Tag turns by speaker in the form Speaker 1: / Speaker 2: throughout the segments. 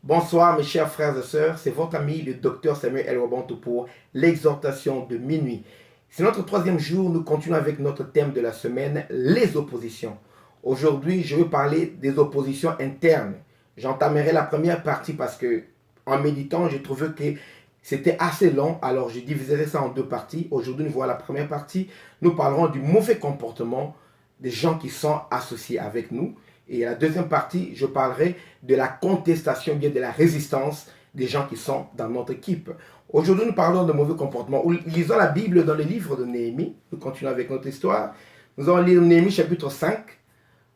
Speaker 1: Bonsoir mes chers frères et sœurs, c'est votre ami le docteur Samuel El Wabantou pour l'exhortation de minuit. C'est notre troisième jour, nous continuons avec notre thème de la semaine, les oppositions. Aujourd'hui, je vais parler des oppositions internes. J'entamerai la première partie parce que en méditant, j'ai trouvé que c'était assez long, alors je diviserai ça en deux parties. Aujourd'hui, nous voyons la première partie. Nous parlerons du mauvais comportement des gens qui sont associés avec nous. Et la deuxième partie, je parlerai de la contestation, bien de la résistance des gens qui sont dans notre équipe. Aujourd'hui, nous parlons de mauvais comportement. Lisons la Bible dans le livre de Néhémie. Nous continuons avec notre histoire. Nous allons lire Néhémie chapitre 5.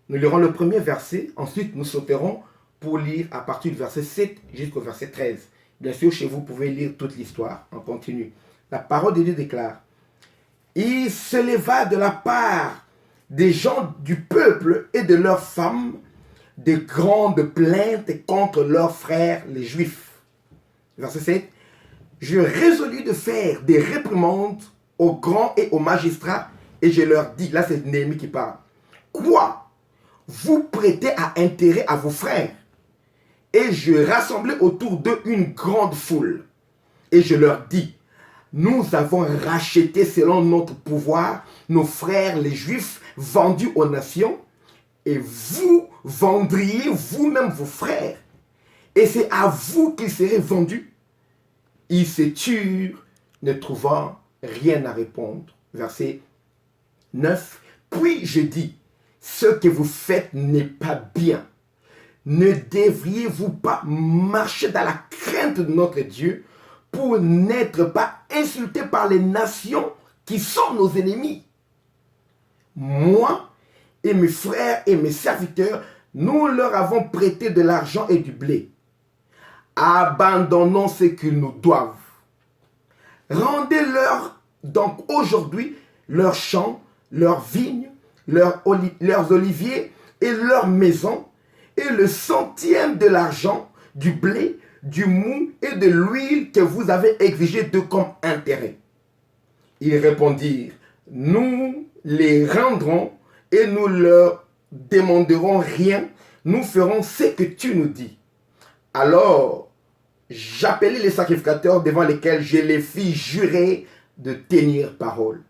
Speaker 1: Nous lirons le premier verset. Ensuite, nous sauterons pour lire à partir du verset 7 jusqu'au verset 13. Bien sûr, chez vous, vous pouvez lire toute l'histoire. On continue. La parole de Dieu déclare: il se leva de la part des gens du peuple et de leurs femmes de grandes plaintes contre leurs frères les Juifs. Verset 7. Je résolus de faire des réprimandes aux grands et aux magistrats et je leur dis, là c'est Néhémie qui parle, quoi? Vous prêtez à intérêt à vos frères? Et je rassemblai autour d'eux une grande foule et je leur dis, nous avons racheté selon notre pouvoir nos frères les Juifs vendus aux nations, et vous vendriez vous-même vos frères, et c'est à vous qu'ils seraient vendus. Ils se turent, ne trouvant rien à répondre. Verset 9. Puis je dis, ce que vous faites n'est pas bien. Ne devriez-vous pas marcher dans la crainte de notre Dieu pour n'être pas insultés par les nations qui sont nos ennemis? Moi et mes frères et mes serviteurs, nous leur avons prêté de l'argent et du blé. Abandonnons ce qu'ils nous doivent. Rendez-leur donc aujourd'hui leurs champs, leurs vignes, leurs oliviers et leurs maisons, et le centième de l'argent, du blé, du mou et de l'huile que vous avez exigé d'eux comme intérêt. Ils répondirent, nous les rendrons et nous leur demanderons rien, nous ferons ce que tu nous dis. Alors, j'appelai les sacrificateurs devant lesquels je les fis jurer de tenir parole.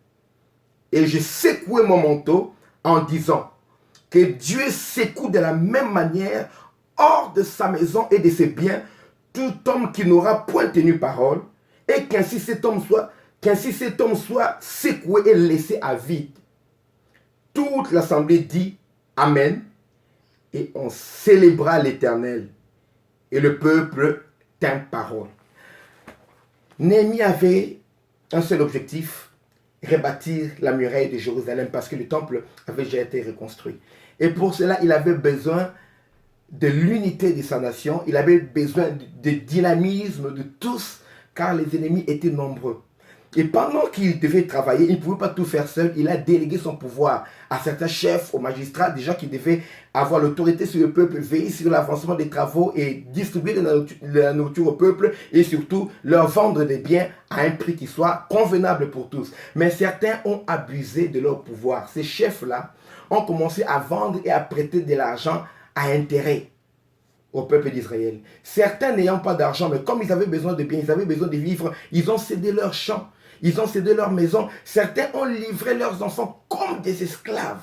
Speaker 1: Et je secouai mon manteau en disant, que Dieu secoue de la même manière hors de sa maison et de ses biens tout homme qui n'aura point tenu parole, et qu'ainsi cet homme soit secoué et laissé à vide. Toute l'assemblée dit Amen, et on célébra l'Éternel, et le peuple tint parole. Néhémie avait un seul objectif, rebâtir la muraille de Jérusalem, parce que le temple avait déjà été reconstruit. Et pour cela, il avait besoin de l'unité de sa nation, il avait besoin de dynamisme de tous, car les ennemis étaient nombreux. Et pendant qu'il devait travailler, il ne pouvait pas tout faire seul, il a délégué son pouvoir à certains chefs, aux magistrats, des gens qui devaient avoir l'autorité sur le peuple, veiller sur l'avancement des travaux et distribuer de la nourriture au peuple, et surtout leur vendre des biens à un prix qui soit convenable pour tous. Mais certains ont abusé de leur pouvoir. Ces chefs-là ont commencé à vendre et à prêter de l'argent à intérêt au peuple d'Israël. Certains n'ayant pas d'argent, mais comme ils avaient besoin de biens, ils avaient besoin de vivre, ils ont cédé leurs champs, ils ont cédé leurs maisons. Certains ont livré leurs enfants comme des esclaves.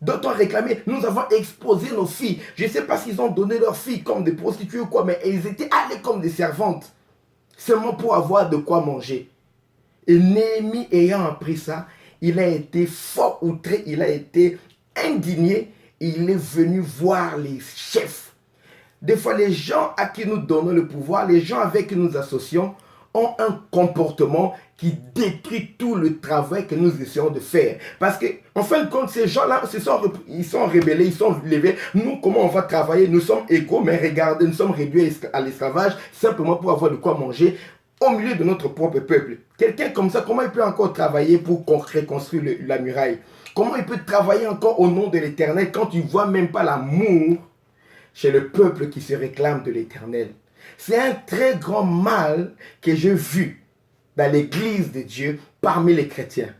Speaker 1: D'autres ont réclamé, nous avons exposé nos filles. Je ne sais pas s'ils ont donné leurs filles comme des prostituées ou quoi, mais elles étaient allées comme des servantes, seulement pour avoir de quoi manger. Et Néhémie ayant appris ça, il a été fort outré, il a été indigné, il est venu voir les chefs. Des fois, les gens à qui nous donnons le pouvoir, les gens avec qui nous associons, ont un comportement qui détruit tout le travail que nous essayons de faire. Parce que, en fin de compte, ces gens-là, ils sont rebellés, ils sont levés. Nous, comment on va travailler? Nous sommes égaux, mais regardez, nous sommes réduits à l'esclavage simplement pour avoir de quoi manger au milieu de notre propre peuple. Quelqu'un comme ça, comment il peut encore travailler pour reconstruire la muraille? Comment il peut travailler encore au nom de l'Éternel quand tu ne vois même pas l'amour chez le peuple qui se réclame de l'Éternel? C'est un très grand mal que j'ai vu dans l'église de Dieu parmi les chrétiens.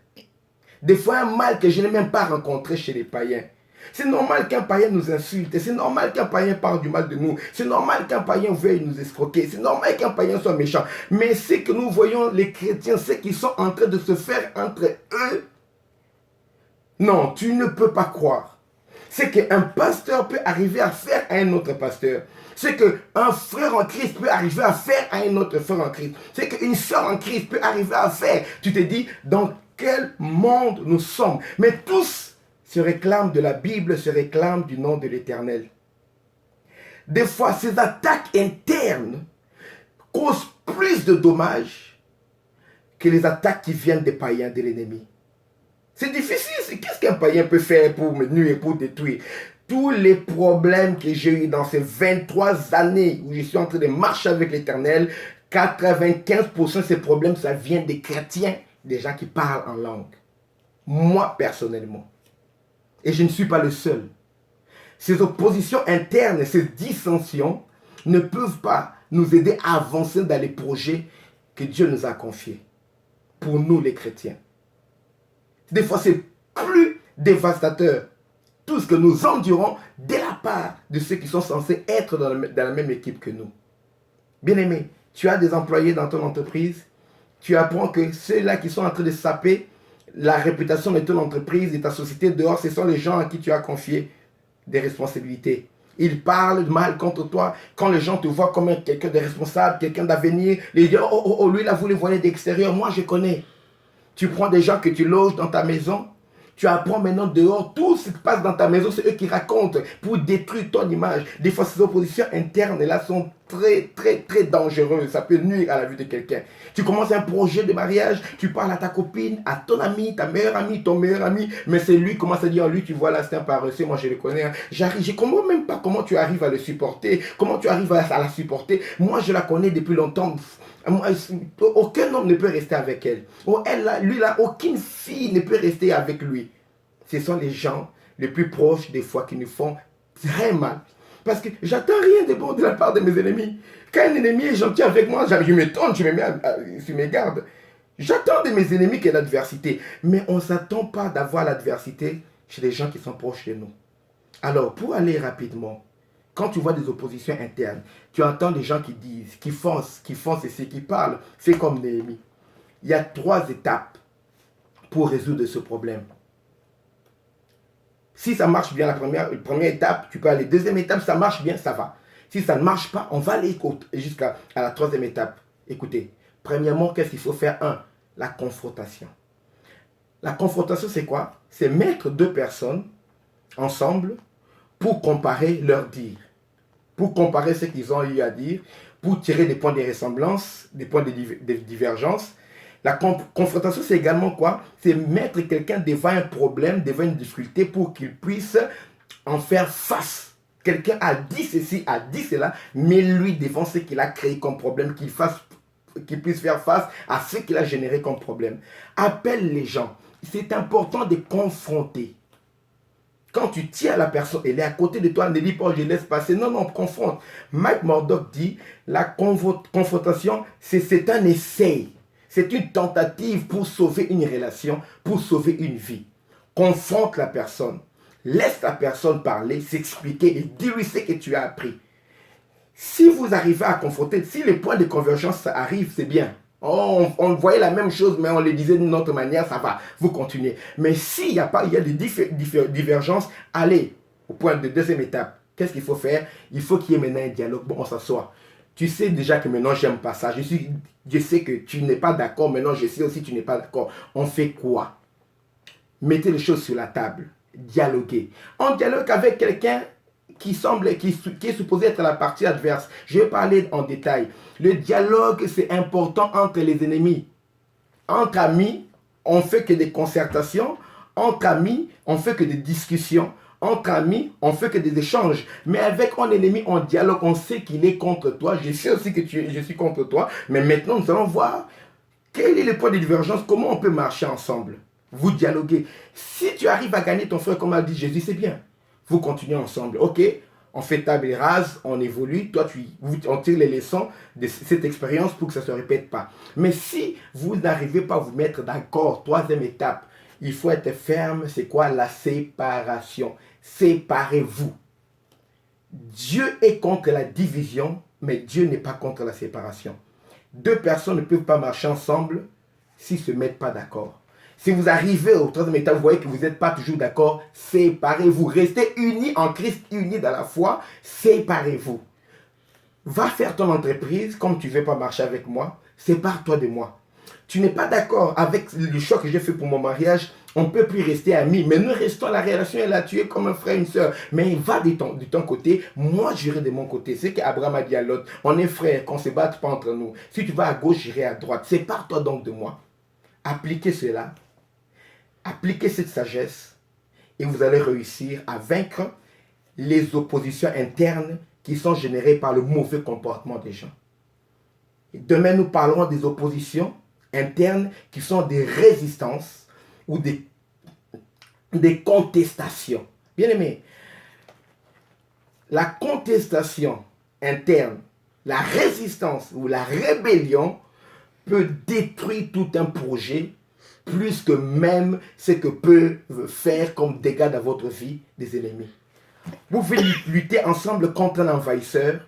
Speaker 1: Des fois, un mal que je n'ai même pas rencontré chez les païens. C'est normal qu'un païen nous insulte. C'est normal qu'un païen parle du mal de nous. C'est normal qu'un païen veuille nous escroquer. C'est normal qu'un païen soit méchant. Mais c'est que nous voyons les chrétiens, c'est qu'ils sont en train de se faire entre eux. Non, tu ne peux pas croire. C'est qu'un pasteur peut arriver à faire à un autre pasteur. C'est qu'un frère en Christ peut arriver à faire à un autre frère en Christ. C'est qu'une soeur en Christ peut arriver à faire. Tu te dis, dans quel monde nous sommes? Mais tous se réclament de la Bible, se réclament du nom de l'Éternel. Des fois, ces attaques internes causent plus de dommages que les attaques qui viennent des païens, de l'ennemi. C'est difficile. Qu'est-ce qu'un païen peut faire pour me nuire, pour détruire? Tous les problèmes que j'ai eu dans ces 23 années où je suis en train de marcher avec l'Éternel, 95% de ces problèmes, ça vient des chrétiens, des gens qui parlent en langue. Moi, personnellement. Et je ne suis pas le seul. Ces oppositions internes, ces dissensions ne peuvent pas nous aider à avancer dans les projets que Dieu nous a confiés. Pour nous, les chrétiens. Des fois, c'est plus dévastateur. Tout ce que nous endurons de la part de ceux qui sont censés être dans la même équipe que nous. Bien-aimé, tu as des employés dans ton entreprise. Tu apprends que ceux-là qui sont en train de saper la réputation de ton entreprise, de ta société dehors, ce sont les gens à qui tu as confié des responsabilités. Ils parlent mal contre toi. Quand les gens te voient comme quelqu'un de responsable, quelqu'un d'avenir, ils disent, oh, lui là, vous les voyez d'extérieur, moi je connais. Tu prends des gens que tu loges dans ta maison. Tu apprends maintenant dehors, tout ce qui passe dans ta maison, c'est eux qui racontent pour détruire ton image. Des fois, ces oppositions internes là sont très, très, très dangereuses. Ça peut nuire à la vie de quelqu'un. Tu commences un projet de mariage, tu parles à ta copine, à ton ami, ta meilleure amie, ton meilleur ami, mais c'est lui qui commence à dire, lui, tu vois là, c'est un paresseux, moi je le connais. Je comprends même pas comment tu arrives à le supporter, comment tu arrives à la supporter. Moi, je la connais depuis longtemps. Aucun homme ne peut rester avec elle. Lui là, aucune fille ne peut rester avec lui. Ce sont les gens les plus proches des fois qui nous font très mal. Parce que j'attends rien de bon de la part de mes ennemis. Quand un ennemi est gentil avec moi, je m'étonne, je me mets sur mes gardes. J'attends de mes ennemis qu'il y ait l'adversité. Mais on ne s'attend pas d'avoir l'adversité chez les gens qui sont proches de nous. Alors, pour aller rapidement, quand tu vois des oppositions internes, tu entends des gens qui disent, qui foncent ceci, qui parlent. Fais comme Néhémie. Il y a 3 étapes pour résoudre ce problème. Si ça marche bien la première étape, tu peux aller. Deuxième étape, ça marche bien, ça va. Si ça ne marche pas, on va aller jusqu'à la 3e étape. Écoutez, premièrement, qu'est-ce qu'il faut faire? La confrontation. La confrontation, c'est quoi? C'est mettre 2 personnes ensemble pour comparer leurs dires, pour comparer ce qu'ils ont eu à dire, pour tirer des points de ressemblance, des points de divergence. La confrontation, c'est également quoi? C'est mettre quelqu'un devant un problème, devant une difficulté pour qu'il puisse en faire face. Quelqu'un a dit ceci, a dit cela, mais lui, devant ce qu'il a créé comme problème, qu'il puisse faire face à ce qu'il a généré comme problème. Appelle les gens. C'est important de confronter. Quand tu tiens la personne, elle est à côté de toi, ne dis pas, je laisse passer. Non, confronte. Mike Murdock dit, la confrontation, c'est un essai. C'est une tentative pour sauver une relation, pour sauver une vie. Confronte la personne. Laisse la personne parler, s'expliquer et dis-lui ce que tu as appris. Si vous arrivez à confronter, si les points de convergence arrivent, c'est bien. On voyait la même chose, mais on le disait d'une autre manière, ça va, vous continuez. Mais s'il y a des divergences, allez au point de 2e étape. Qu'est-ce qu'il faut faire? Il faut qu'il y ait maintenant un dialogue. Bon, on s'assoit. Tu sais déjà que maintenant, j'aime pas ça. Je sais que tu n'es pas d'accord. Maintenant, je sais aussi que tu n'es pas d'accord. On fait quoi? Mettez les choses sur la table. Dialoguez. On dialogue avec quelqu'un qui est supposé être la partie adverse. Je vais parler en détail. Le dialogue, c'est important entre les ennemis. Entre amis, on fait que des concertations. Entre amis, on fait que des discussions. Entre amis, on fait que des échanges. Mais avec un ennemi, on dialogue. On sait qu'il est contre toi. Je sais aussi que je suis contre toi. Mais maintenant, nous allons voir quel est le point de divergence. Comment on peut marcher ensemble. Vous dialoguez. Si tu arrives à gagner ton frère, comme a dit Jésus, c'est bien. Vous continuez ensemble. Ok, on fait table rase, on évolue. Toi, on tire les leçons de cette expérience pour que ça ne se répète pas. Mais si vous n'arrivez pas à vous mettre d'accord, 3e étape, il faut être ferme. C'est quoi? La séparation. séparez-vous. Dieu est contre la division, mais Dieu n'est pas contre la séparation. Deux personnes ne peuvent pas marcher ensemble s'ils ne se mettent pas d'accord. Si vous arrivez au troisième état, vous voyez que vous n'êtes pas toujours d'accord, séparez-vous. Restez unis en Christ, unis dans la foi, séparez-vous. Va faire ton entreprise, comme tu ne veux pas marcher avec moi, sépare-toi de moi. Tu n'es pas d'accord avec le choix que j'ai fait pour mon mariage, on ne peut plus rester amis, mais nous restons, la relation est là, tu es comme un frère, une soeur. Mais va de ton côté, moi j'irai de mon côté. C'est qu'Abraham a dit à Lot, on est frères, qu'on ne se batte pas entre nous. Si tu vas à gauche, j'irai à droite. Sépare-toi donc de moi. Appliquez cela, appliquez cette sagesse, et vous allez réussir à vaincre les oppositions internes qui sont générées par le mauvais comportement des gens. Et demain, nous parlerons des oppositions internes qui sont des résistances ou des contestations. Bien aimé, la contestation interne, la résistance ou la rébellion peut détruire tout un projet plus que même ce que peut faire comme dégâts dans votre vie des ennemis. Vous pouvez lutter ensemble contre un envahisseur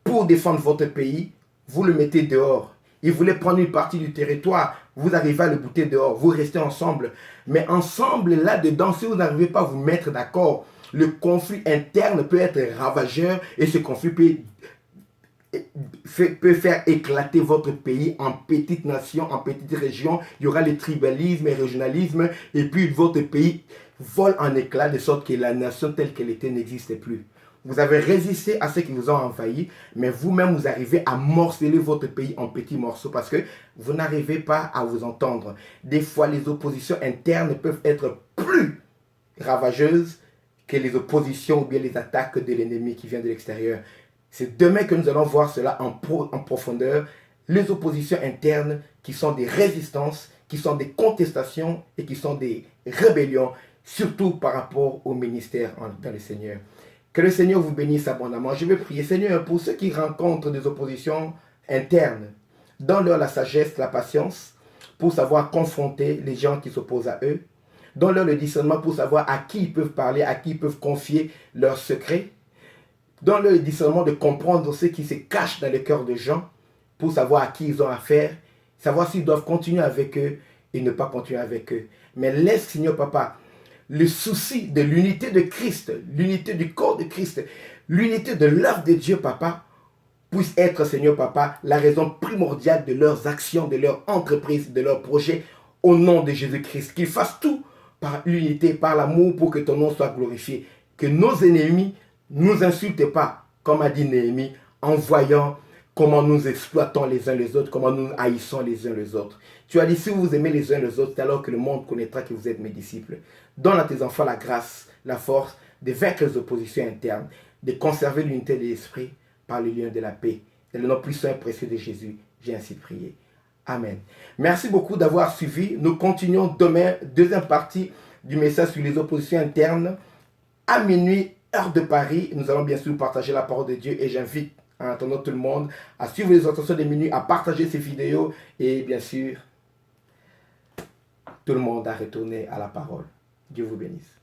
Speaker 1: pour défendre votre pays, vous le mettez dehors. Il voulait prendre une partie du territoire, vous arrivez à le bouter dehors, vous restez ensemble. Mais ensemble, là-dedans, si vous n'arrivez pas à vous mettre d'accord, le conflit interne peut être ravageur et ce conflit peut faire éclater votre pays en petites nations, en petites régions. Il y aura le tribalisme et le régionalisme et puis votre pays vole en éclats de sorte que la nation telle qu'elle était n'existe plus. Vous avez résisté à ceux qui vous ont envahi, mais vous-même, vous arrivez à morceler votre pays en petits morceaux parce que vous n'arrivez pas à vous entendre. Des fois, les oppositions internes peuvent être plus ravageuses que les oppositions ou bien les attaques de l'ennemi qui vient de l'extérieur. C'est demain que nous allons voir cela en profondeur. Les oppositions internes qui sont des résistances, qui sont des contestations et qui sont des rébellions, surtout par rapport au ministère dans le Seigneur. Que le Seigneur vous bénisse abondamment. Je vais prier, Seigneur, pour ceux qui rencontrent des oppositions internes, donne-leur la sagesse, la patience, pour savoir confronter les gens qui s'opposent à eux. Donne-leur le discernement pour savoir à qui ils peuvent parler, à qui ils peuvent confier leurs secrets. Donne-leur le discernement de comprendre ce qui se cache dans le cœur des gens, pour savoir à qui ils ont affaire, savoir s'ils doivent continuer avec eux et ne pas continuer avec eux. Mais laisse, Seigneur Papa, le souci de l'unité de Christ, l'unité du corps de Christ, l'unité de l'œuvre de Dieu, Papa, puisse être, Seigneur Papa, la raison primordiale de leurs actions, de leur entreprise, de leurs projets, au nom de Jésus-Christ. Qu'ils fassent tout par l'unité, par l'amour, pour que ton nom soit glorifié. Que nos ennemis ne nous insultent pas, comme a dit Néhémie, en voyant comment nous exploitons les uns les autres, comment nous haïssons les uns les autres. Tu as dit, si vous aimez les uns les autres, c'est alors que le monde connaîtra que vous êtes mes disciples. Donne à tes enfants la grâce, la force de vaincre les oppositions internes, de conserver l'unité de l'esprit par le lien de la paix. Et le nom puissant et précieux de Jésus, j'ai ainsi prié. Amen. Merci beaucoup d'avoir suivi. Nous continuons demain, deuxième partie du message sur les oppositions internes. À minuit, heure de Paris, nous allons bien sûr partager la parole de Dieu et j'invite en attendant tout le monde à suivre les instructions de minuit, à partager ces vidéos et bien sûr, tout le monde à retourner à la parole. Dieu vous bénisse.